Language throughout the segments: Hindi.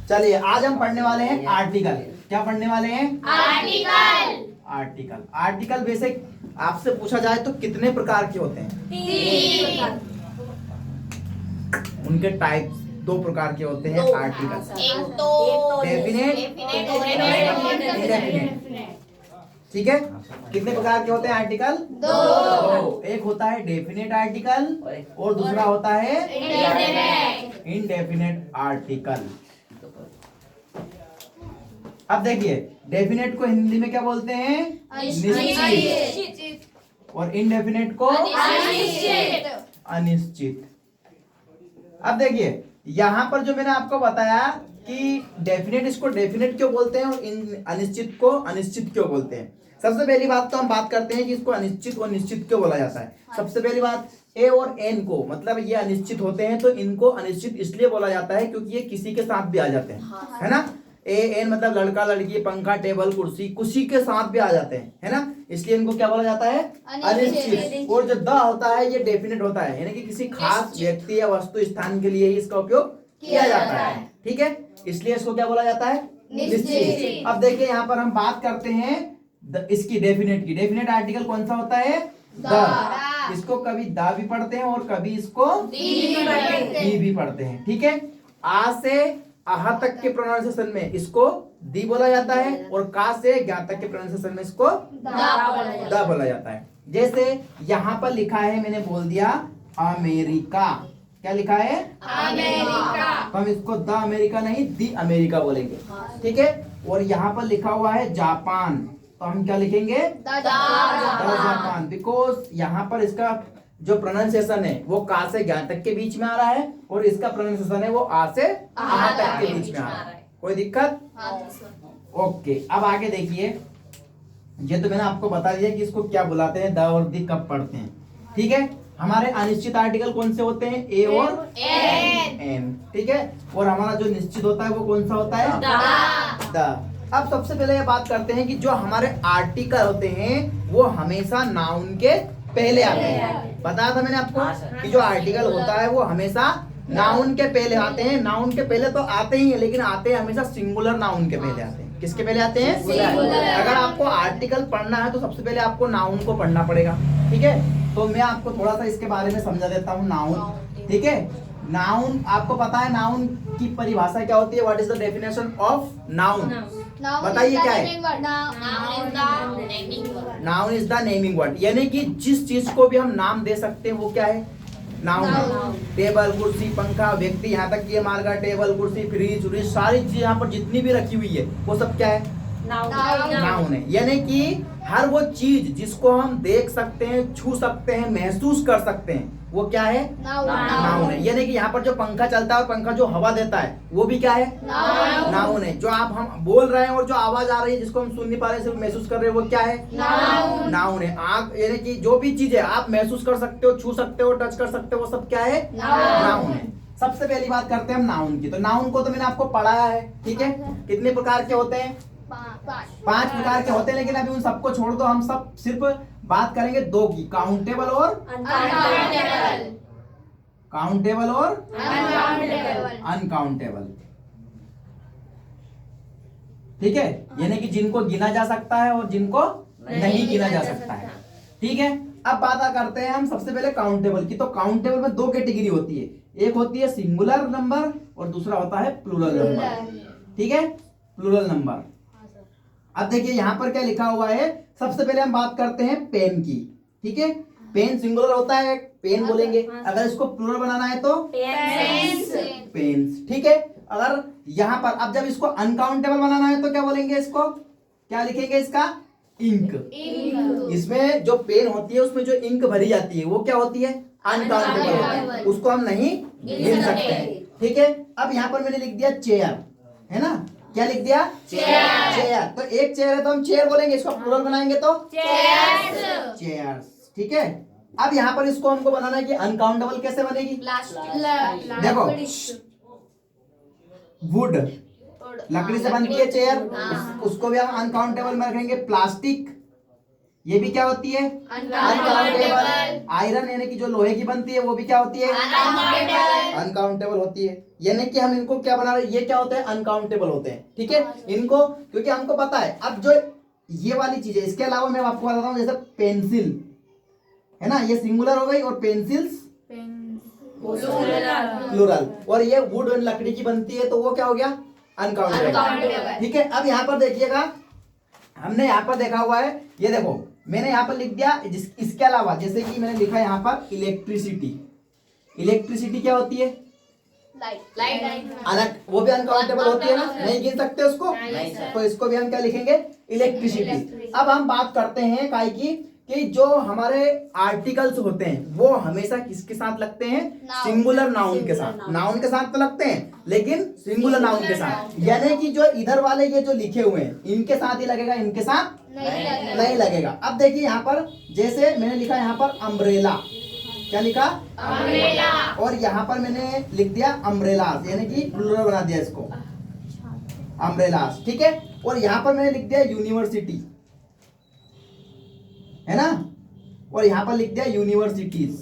चलिए आज हम पढ़ने वाले हैं आर्टिकल। क्या पढ़ने वाले हैं? आर्टिकल। आर्टिकल। आर्टिकल बेसिक आपसे पूछा जाए तो कितने प्रकार के होते हैं? 3। उनके टाइप्स 2 प्रकार के होते हैं आर्टिकल। एक तो डेफिनेट, इंडेफिनेट। ठीक है। कितने प्रकार के होते हैं आर्टिकल? 2। एक होता है डेफिनेट आर्टिकल और दूसरा होता है इनडेफिनेट आर्टिकल। अब देखिए, डेफिनेट को हिंदी में क्या बोलते हैं? निश्चित। और इनडेफिनेट को अनिश्चित। अब देखिए यहां पर जो मैंने आपको बताया कि डेफिनेट, इसको डेफिनेट क्यों बोलते हैं और अनिश्चित को अनिश्चित क्यों बोलते हैं। सबसे पहली बात तो हम बात करते हैं कि इसको अनिश्चित और निश्चित क्यों बोला जाता है। सबसे पहली बात, ए और एन को, मतलब ये अनिश्चित होते हैं तो इनको अनिश्चित इसलिए बोला जाता है क्योंकि ये किसी के साथ भी आ जाते हैं, है ना। ए एन मतलब लड़का लड़की, पंखा टेबल कुर्सी, कुर्सी के साथ भी आ जाते हैं, है ना। इसलिए इनको क्या बोला जाता है? अनिश्चित। और जो द होता है ये डेफिनेट होता है, यानी कि किसी खास व्यक्ति या वस्तु स्थान के लिए ही इसका उपयोग किया जाता है, ठीक है। इसलिए इसको क्या बोला जाता है? निश्चित। अब देखिए यहाँ पर हम बात करते हैं इसकी डेफिनेट की। डेफिनेट आर्टिकल कौन सा होता है? द। इसको कभी दा भी पढ़ते हैं और कभी इसको दी भी पढ़ते हैं, ठीक है। आ से आहा तक के प्रोनाउंसिएशन में इसको दी बोला जाता है और का से ज्ञा तक के प्रोनाउंसिएशन में इसको दा बोला जाता है। जैसे यहाँ पर लिखा है, मैंने बोल दिया अमेरिका। क्या लिखा है? अमेरिका। तो हम इसको द अमेरिका नहीं दी अमेरिका बोलेंगे, ठीक है। और यहाँ पर लिखा हुआ है जापान, तो हम क्या लिखेंगे? The Japan. बिकॉज यहाँ पर इसका जो प्रोनाउंसिएशन है वो का से ज्ञा तक के बीच में आ रहा है और इसका प्रोनाउंसिएशन है वो आ से आहा तक के बीच में आ रहा है। कोई दिक्कत? ओके। अब आगे देखिए, ये तो मैंने आपको बता दिया कि इसको क्या बुलाते हैं, द और दी कब पढ़ते हैं, ठीक है। हमारे अनिश्चित आर्टिकल कौन से होते हैं? ए और एन, ठीक है। और हमारा जो निश्चित होता है वो कौन सा होता है? द। अब सबसे पहले ये बात करते हैं कि जो हमारे आर्टिकल होते हैं वो हमेशा नाउन के पहले आते हैं। बताया था मैंने आपको कि जो आर्टिकल होता है वो हमेशा नाउन के पहले आते हैं। नाउन के पहले तो आते ही हैं, लेकिन आते हैं हमेशा सिंगुलर नाउन के पहले आते हैं। किसके पहले आते हैं? सिंगुलर। अगर आपको आर्टिकल पढ़ना है तो सबसे पहले आपको नाउन को पढ़ना पड़ेगा, ठीक है। तो मैं आपको थोड़ा सा इसके बारे में समझा देता हूँ, नाउन, ठीक है। नाउन आपको पता है नाउन की परिभाषा क्या होती है? What is the definition of noun? बताइए क्या है? Noun is the naming word, यानी कि जिस चीज को भी हम नाम दे सकते हैं वो क्या है? नाउन है। टेबल कुर्सी पंखा व्यक्ति, यहाँ तक ये मार्गा टेबल कुर्सी फ्रिज व्रिज सारी चीज यहाँ पर जितनी भी रखी हुई है वो सब क्या है? नाउन है। यानी कि हर वो चीज जिसको हम देख सकते हैं, छू सकते हैं, महसूस कर सकते हैं वो क्या है? नाउन है। यानी कि यहाँ पर जो पंखा चलता है, पंखा जो हवा देता है वो भी क्या है? नाउन है। जो आप हम बोल रहे हैं और जो आवाज आ रही है जिसको हम सुन नहीं पा रहे सिर्फ महसूस कर रहे हैं वो क्या है? नाउन है। आँख, यानी कि जो भी चीज है आप महसूस कर सकते हो, छू सकते हो, टच कर सकते हो, वो सब क्या है? नाउन है। सबसे पहली बात करते हैं हम नाउन की। तो नाउन को तो मैंने आपको पढ़ाया है, ठीक है। कितने प्रकार के होते हैं? 5 प्रकार के होते हैं, लेकिन अभी उन सबको छोड़ दो, हम सब सिर्फ बात करेंगे 2 की, काउंटेबल और काउंटेबल और अनकाउंटेबल, ठीक है। यानी कि जिनको गिना जा सकता है और जिनको नहीं गिना जा सकता है, ठीक है। अब बात करते हैं हम सबसे पहले काउंटेबल की। तो काउंटेबल में 2 कैटेगरी होती है, एक होती है सिंगुलर नंबर और दूसरा होता है प्लूरल नंबर, ठीक है। Plural number. अब देखिए यहाँ पर क्या लिखा हुआ है। सबसे पहले हम बात करते हैं पेन की, ठीक है। पेन सिंगुलर होता है, पेन बोलेंगे। अगर इसको प्लूरल बनाना है तो पेन्स, ठीक है। अगर यहाँ पर अब जब इसको अनकाउंटेबल बनाना है तो क्या बोलेंगे? इसको क्या लिखेंगे? इसका इंक। इसमें जो पेन होती है उसमें जो इंक भरी जाती है वो क्या होती है? अनकाउंटेबल होती है, उसको हम नहीं गिन सकते, ठीक है। अब यहाँ पर मैंने लिख दिया चेयर, है ना। क्या लिख दिया? चेयर। तो एक चेयर है तो हम चेयर बोलेंगे, इसको प्लूरल बनाएंगे तो चेयर्स, ठीक है। अब यहाँ पर इसको हमको बनाना है कि अनकाउंटेबल कैसे बनेगी? देखो, वुड लकड़ी से बनती है चेयर, उसको भी हम अनकाउंटेबल में रखेंगे। प्लास्टिक ये भी क्या होती है? अनकाउंटेबल। आयरन यानी कि जो लोहे की बनती है वो भी क्या होती है? अनकाउंटेबल होती है। यानी कि हम इनको क्या बना रहे हैं, ये क्या होते हैं? अनकाउंटेबल होते हैं। ठीक है, इनको क्योंकि हमको पता है। अब जो ये वाली चीज है, इसके अलावा मैं आपको बताता हूँ, जैसे पेंसिल है ना, ये सिंगुलर हो गई, और पेंसिल्स प्लूरल। और ये वुड और लकड़ी की बनती है तो वो क्या हो गया? अनकाउंटेबल। ठीक है, अब यहाँ पर देखिएगा, हमने यहाँ पर देखा हुआ है, ये देखो मैंने यहाँ पर लिख दिया इसके अलावा, जैसे कि मैंने लिखा यहाँ पर इलेक्ट्रिसिटी। इलेक्ट्रिसिटी क्या होती है? लाइट। वो भी अनकाउंटेबल होती है ना, नहीं गिन सकते उसको, तो इसको भी हम क्या लिखेंगे? इलेक्ट्रिसिटी। अब हम बात करते हैं काय की, कि जो हमारे आर्टिकल्स होते हैं वो हमेशा किसके साथ लगते हैं? सिंगुलर नाउन के साथ। नाउन के साथ तो लगते हैं, लेकिन सिंगुलर नाउन के साथ। यानी कि जो इधर वाले ये जो लिखे हुए हैं इनके साथ ही लगेगा, इनके साथ नहीं लगेगा। अब देखिए यहाँ पर, जैसे मैंने लिखा यहाँ पर अम्ब्रेला, क्या लिखा? अम्ब्रेला। और यहाँ पर मैंने लिख दिया अम्ब्रेलास, यानी कि प्लूरल बना दिया इसको, अम्ब्रेलास। ठीक है, और यहाँ पर मैंने लिख दिया यूनिवर्सिटी, है ना, और यहां पर लिख दिया यूनिवर्सिटीज।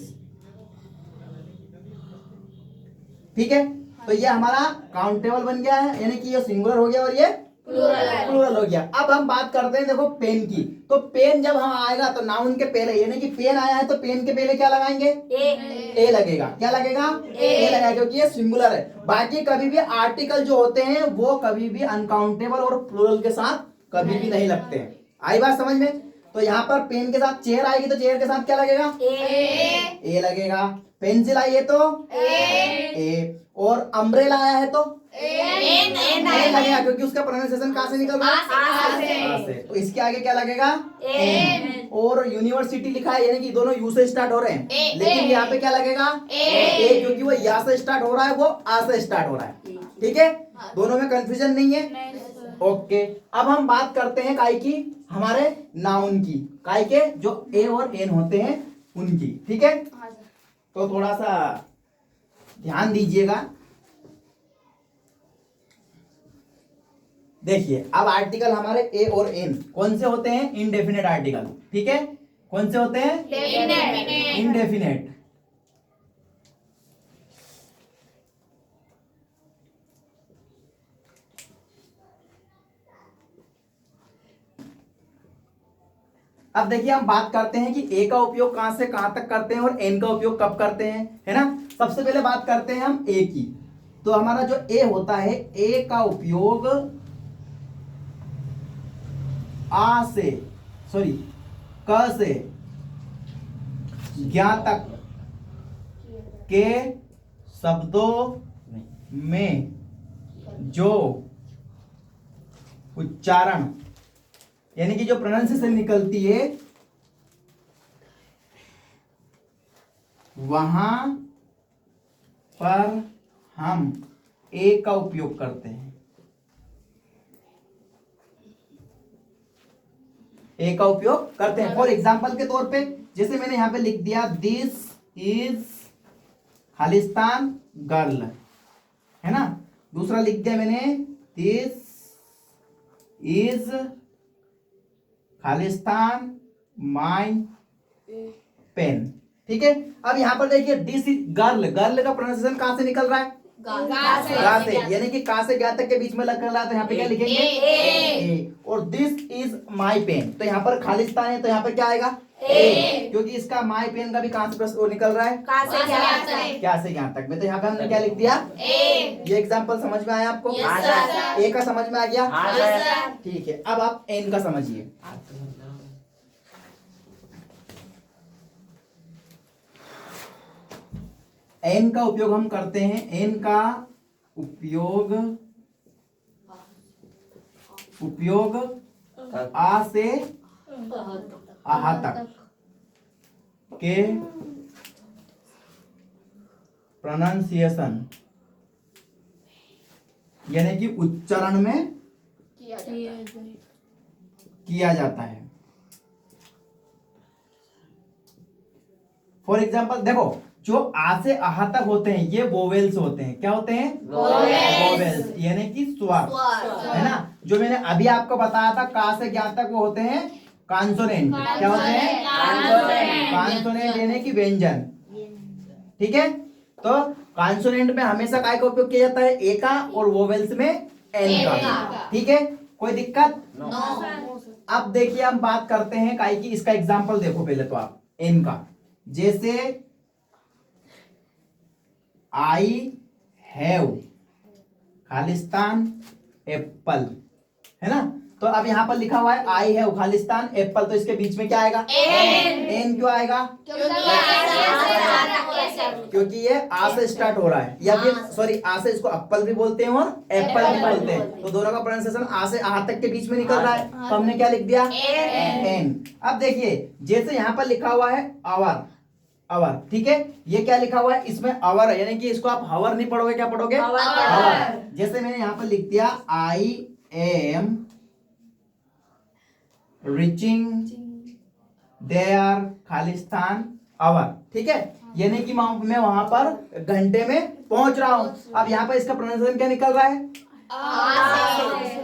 ठीक है, तो ये हमारा काउंटेबल बन गया है, यानी कि ये सिंगुलर हो गया और ये प्लूरल हो गया। अब हम बात करते हैं देखो पेन की। तो पेन जब हम आएगा तो नाउन के पहले, यानी कि पेन आया है तो पेन के पहले क्या लगाएंगे? ए लगेगा। क्या लगेगा? ए लगेगा, क्योंकि ये सिंगुलर है। बाकी कभी भी आर्टिकल जो होते हैं वो कभी भी अनकाउंटेबल और प्लूरल के साथ कभी भी नहीं लगते हैं। आई बात समझ में? तो यहाँ पर पेन के साथ चेयर आएगी तो चेयर के साथ क्या लगेगा? ए लगेगा। पेंसिल आई है तो ए, और अम्ब्रेला आया है तो ए लगेगा, क्योंकि उसका प्रोनाउंसिएशन कहाँ से निकल रहा है? आ से। तो इसके आगे क्या लगेगा? एन। और यूनिवर्सिटी लिखा है, यानी कि दोनों यू से स्टार्ट हो रहे हैं, लेकिन यहाँ पे क्या लगेगा? ए, क्योंकि वो या से स्टार्ट हो रहा है, वो आ से स्टार्ट हो रहा है। ठीक है, दोनों में कंफ्यूजन नहीं है। ओके, अब हम बात करते हैं काय की, हमारे नाउन की, काय के जो ए और एन होते हैं उनकी। ठीक है, तो थोड़ा सा ध्यान दीजिएगा। देखिए, अब आर्टिकल हमारे ए और एन कौन से होते हैं? Indefinite article. ठीक है, कौन से होते हैं? इनडेफिनेट। अब देखिए, हम बात करते हैं कि ए का उपयोग कहां से कहां तक करते हैं और एन का उपयोग कब करते हैं, है ना। सबसे पहले बात करते हैं हम ए की। तो हमारा जो ए होता है, ए का उपयोग आ से, सॉरी, क से ज्ञा तक के शब्दों में जो उच्चारण, यानी कि जो प्रोनाउंसिएशन निकलती है, वहां पर हम ए का उपयोग करते हैं। ए का उपयोग करते हैं। फॉर एग्जाम्पल के तौर पे, जैसे मैंने यहां पे लिख दिया, दिस इज खालिस्तान गर्ल, है ना। दूसरा लिख दिया मैंने, दिस इज खालिस्तान माई पेन। ठीक है, अब यहां पर देखिए, दिस इज गर्ल, गर्ल का प्रोनाउंसिएशन कहां से निकल रहा है? गा से, यानी कि का से ज्ञा तक के बीच में लग रहा है, तो यहाँ पे क्या लिखेंगे? ए। और दिस इज माई पेन, तो यहाँ पर खालिस्तान है तो यहाँ पर क्या आएगा? ए, क्योंकि इसका माई पेन का भी कहां से वो निकल रहा है? क्या से ज्ञा तक में, तो यहाँ पे हमने क्या लिख दिया? ए। ये एग्जाम्पल समझ में आया आपको? ए का समझ में आ गया? ठीक है, अब आप एन का समझिए। एन का उपयोग हम करते हैं, एन का उपयोग आ से आहा तक के प्रोनाउंसिएशन, यानी कि उच्चारण में किया जाता है। फॉर एग्जाम्पल देखो, जो आ से आहा तक होते हैं ये वोवेल्स होते हैं। क्या होते हैं? वोवेल्स, यानी कि स्वर, है ना। जो मैंने अभी आपको बताया था, का से ज्ञा तक वो होते हैं कॉन्सोनेंट। क्या होते हैं? कॉन्सोनेंट यानी कि व्यंजन। ठीक है, तो कॉन्सोनेंट में हमेशा काय का उपयोग किया जाता है? ए का, और वोवेल्स में एन का। ठीक है, कोई दिक्कत? अब देखिए हम बात करते हैं काय की, इसका एग्जांपल देखो पहले तो आप एन का। जैसे आई हैव खालिस्तान एप्पल, है ना? तो अब यहाँ पर लिखा हुआ है आई हैव खालिस्तान एप्पल, तो इसके बीच में क्या आएगा? एन क्यों आएगा? क्योंकि ये आ से स्टार्ट हो रहा है, या फिर सॉरी आ से इसको एप्पल भी बोलते हैं और एप्पल भी बोलते हैं, तो दोनों का प्रोनाउंसिएशन आ से आ तक के बीच में निकल रहा है, तो हमने क्या लिख दिया? एन। अब देखिए जैसे यहाँ पर लिखा हुआ है आवर, आवर, ठीक है, ये क्या लिखा हुआ है? इसमें आवर है, यानी कि इसको आप हावर नहीं पढ़ोगे, क्या पढ़ोगे? आवर। जैसे मैंने यहाँ पर लिख दिया आई एम रीचिंग देयर खालिस्तान आवर, ठीक है, यानी कि मैं वहां पर घंटे में पहुंच रहा हूं। अब यहाँ पर इसका प्रोनाउंसिएशन क्या निकल रहा है?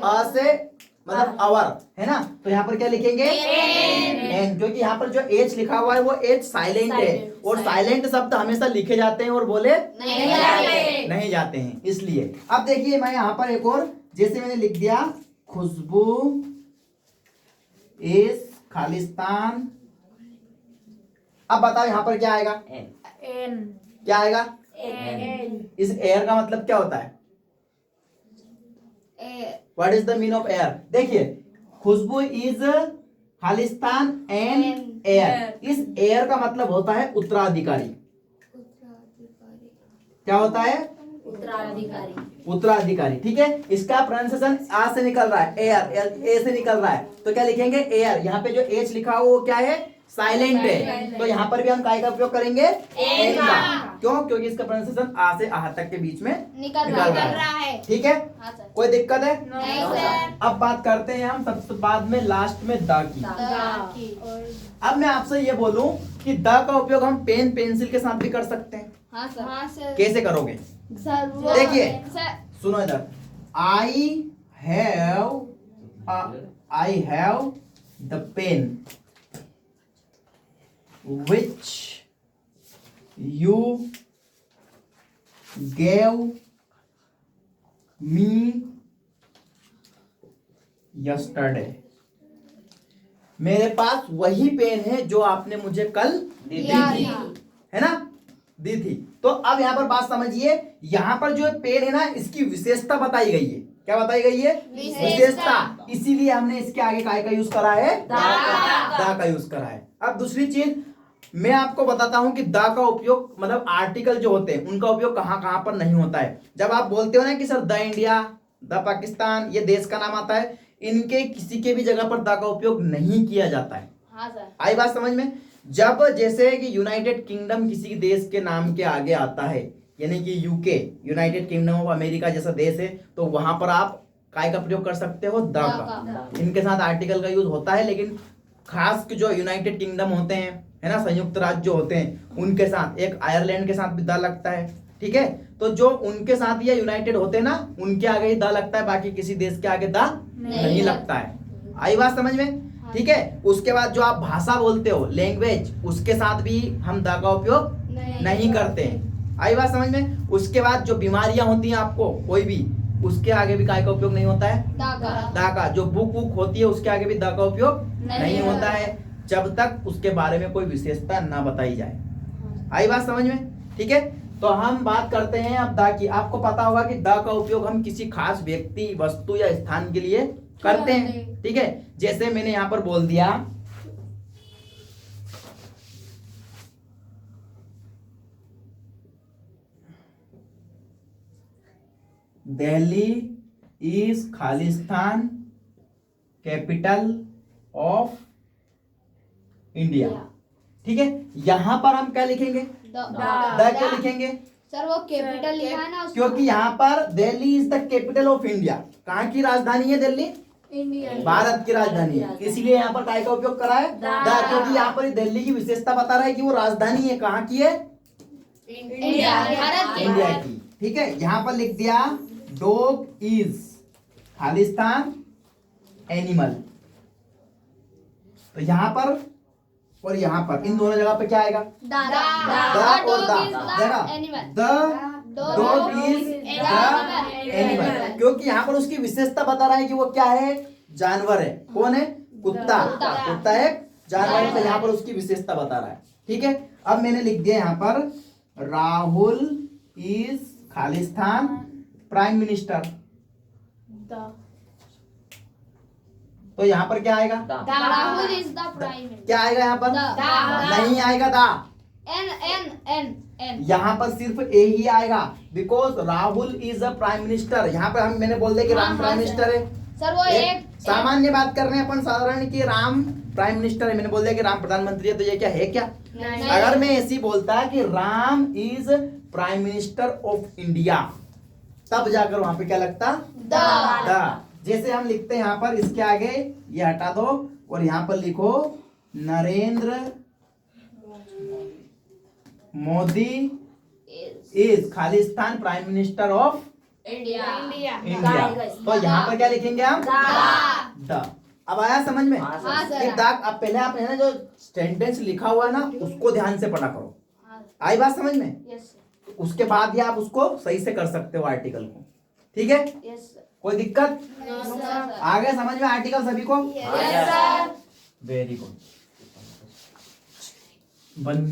आ से मतलब आवर, है ना? तो यहाँ पर क्या लिखेंगे? एन, क्योंकि यहाँ पर जो एच लिखा हुआ है वो एच साइलेंट है, और साइलेंट शब्द हमेशा लिखे जाते हैं और बोले नहीं जाते हैं, इसलिए। अब देखिए मैं यहाँ पर एक और, जैसे मैंने लिख दिया खुशबू इस खालिस्तान, अब बताओ यहाँ पर क्या आएगा? क्या आएगा? इस एयर का मतलब क्या होता है? What is the mean of air? देखिए खुशबू इज खालिस्तान एंड एयर, इस एयर का मतलब होता है उत्तराधिकारी। क्या होता है? उत्तराधिकारी। ठीक है, इसका प्रोनाउंसिएशन आ से निकल रहा है, एयर, ए से निकल रहा है, तो क्या लिखेंगे? एयर। यहाँ पे जो एच लिखा हुआ वो क्या है? साइलेंट है, तो यहाँ पर भी हम काय का उपयोग करेंगे? एन का। क्यों? क्योंकि इसका प्रोनाउंसिएशन आ से आह तक के बीच में निकल रहा है। ठीक है, कोई दिक्कत है? नहीं सर। अब बात करते हैं हम सबसे बाद में लास्ट में द की। अब मैं आपसे ये बोलूं कि द का उपयोग हम पेन पेंसिल के साथ भी कर सकते हैं। हाँ सर। कैसे करोगे? देखिए सुनो इधर, I have the pen which you gave me yesterday। मेरे पास वही पेन है जो आपने मुझे कल दी थी, है ना? दी थी। तो अब यहाँ पर बात समझिए, यहाँ पर जो पेन है ना, इसकी विशेषता बताई गई है। क्या बताई गई है? विशेषता। इसीलिए हमने इसके आगे काय का यूज करा है? दा का यूज करा है। अब दूसरी चीज मैं आपको बताता हूं कि दा का उपयोग मतलब आर्टिकल जो होते हैं उनका उपयोग कहां कहां पर नहीं होता है। जब आप बोलते हो ना कि sir the India, the Pakistan, ये देश का नाम आता है, इनके किसी के भी जगह पर दा का उपयोग नहीं किया जाता है। हाँ सर। आई बात समझ में? जब जैसे कि यूनाइटेड किंगडम किसी देश के नाम के आगे आता है, यानी कि UK, United kingdom of America जैसा देश है, तो वहां पर आप काय का प्रयोग कर सकते हो? द का। इनके साथ आर्टिकल का यूज होता है, लेकिन खास जो यूनाइटेड किंगडम होते हैं, है ना, संयुक्त राज्य जो होते हैं, उनके साथ, एक आयरलैंड के साथ भी द लगता है। ठीक है, तो जो उनके साथ या यूनाइटेड होते हैं ना, उनके आगे ही द लगता है, बाकी किसी देश के आगे द नहीं लगता है। आई बात समझ में? ठीक है, उसके बाद जो आप भाषा बोलते हो, लैंग्वेज, उसके साथ भी हम द का उपयोग नहीं करते हैं। आई बात समझ में? उसके बाद जो बीमारियां होती हैं आपको कोई भी, उसके आगे भी काय का उपयोग नहीं होता है? दा का। जो बुक वुक होती है उसके आगे भी दा का उपयोग नहीं होता है, जब तक उसके बारे में कोई विशेषता ना बताई जाए। आई बात समझ में? ठीक है, तो हम बात करते हैं अब दा की। आपको पता होगा कि दा का उपयोग हम किसी खास व्यक्ति, वस्तु या स्थान के लिए करते हैं। ठीक है, जैसे मैंने यहां पर बोल दिया Delhi is Khalistan capital of India. ठीक है, यहां पर हम क्या लिखेंगे? द क्या लिखेंगे? सर वो कैपिटल लिखा है ना उसमें। क्योंकि यहाँ पर Delhi is the capital of India. कहाँ की राजधानी है दिल्ली? इंडिया। भारत की राजधानी है, इसलिए यहाँ पर काय का उपयोग करा है? द, क्योंकि यहाँ पर दिल्ली की विशेषता बता रहा है कि वो राजधानी है। कहाँ की है? इंडिया, भारत की। इंडिया की। ठीक है, यहाँ पर लिख दिया डॉग इज खालिस्तान एनिमल, तो यहाँ पर और यहाँ पर इन दोनों जगह पे क्या आएगा? द और द। देखा, the dog is the animal, क्योंकि यहाँ पर उसकी विशेषता बता रहा है कि वो क्या है? जानवर है। कौन है? कुत्ता। कुत्ता एक जानवर है, तो यहाँ पर उसकी विशेषता बता रहा है। ठीक है, अब मैंने लिख दिया यहाँ पर Rahul is Khalistan prime minister. तो यहाँ पर क्या आएगा? Rahul is the prime minister. क्या आएगा यहाँ पर? नहीं आएगा दा। एन यहाँ पर सिर्फ ए ही आएगा, because Rahul is a prime minister. यहाँ पर मैंने बोल दिया कि राम प्राइम मिनिस्टर है। सर वो एक सामान्य बात कर रहे हैं अपन साधारण कि राम प्राइम मिनिस्टर है, मैंने बोल दिया कि राम प्रधानमंत्री है, तो ये क्या है? क्या नहीं। अगर मैं ऐसी बोलता कि Ram is prime minister of India, तब जाकर वहां पे क्या लगता? द। जैसे हम लिखते हैं यहाँ पर, इसके आगे ये हटा दो और यहाँ पर लिखो Narendra Modi is Khalistan prime minister of India. तो यहाँ पर क्या लिखेंगे हम? द। अब आया समझ में? हाँ सर। एक दाग। अब पहले आप है ना जो सेंटेंस लिखा हुआ है ना, उसको ध्यान से पढ़ा करो। आई बात समझ में? यस उसके बाद ही आप उसको सही से कर सकते हो आर्टिकल को। ठीक है, यस कोई दिक्कत? आ गया समझ में आर्टिकल सभी को? सर। Very good. बन